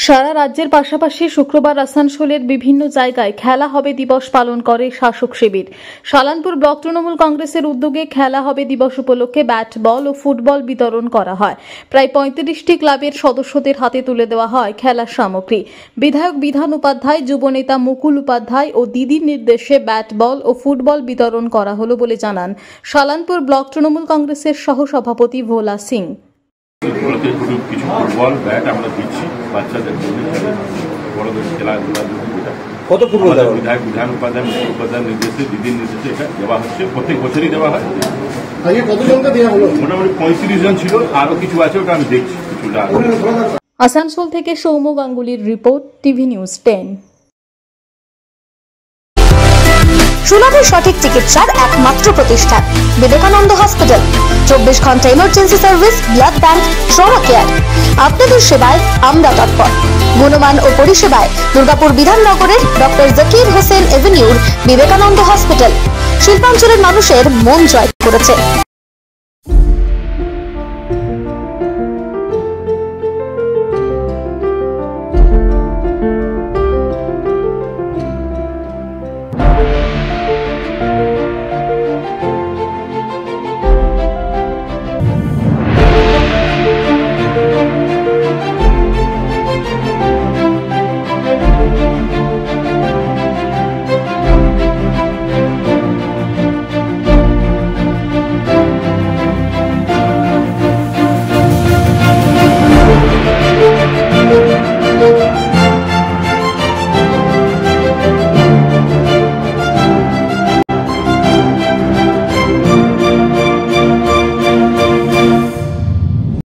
সারা রাজ্যের পাশাপাশি শুক্রবার আসানসোলের বিভিন্ন জায়গায় খেলা হবে দিবস পালন করে শাসক শিবির। শালানপুর ব্লক তৃণমূল কংগ্রেসের উদ্যোগে খেলা হবে দিবস উপলক্ষে ব্যাট বল ও ফুটবল বিতরণ করা হয়। প্রায় 35টি ক্লাবের সদস্যদের হাতে তুলে দেওয়া হয় খেলার সামগ্রী। বিধায়ক বিধান উপাধ্যায়, যুবনেতা মুকুল উপাধ্যায় ও দিদির নির্দেশে ব্যাট বল ও ফুটবল বিতরণ করা হলো বলে জানান শালানপুর ব্লক তৃণমূল কংগ্রেসের সহসভাপতি ভোলা সিং। কিছু ফুটবল ব্যাট আমরা দিচ্ছি বাচ্চাদের জন্য, বড়দের খেলাধুলার জন্য। কত ফুটবল বিধায়ক বিধান উপাধ্যায়, মুকুল উপাধ্যায়ের নির্দেশে, দিদির নির্দেশে এটা দেওয়া হচ্ছে। প্রত্যেক বছরই দেওয়া হয়। কতজনকে দেওয়া হলো? মোটামুটি 35 জন ছিল, আরো কিছু আছে, ওটা আমি দেখছি কিছুটা। আসানসোল থেকে সৌম্য গাঙ্গুলির রিপোর্ট, টিভি নিউজ 10। সুলভ সঠিক চিকিৎসার একমাত্র প্রতিষ্ঠান বিবেকানন্দ হসপিটাল। 24 ঘন্টা emergency service, blood bank, trauma care. আপনাদের সেবায় আমরা তৎপর। গুণমান ও পরিষেবায় দুর্গাপুর বিধাননগরের ডক্টর জাকির হোসেন এভিনিউর বিবেকানন্দ হসপিটাল শিল্পাঞ্চলের মানুষের মন জয় করেছে।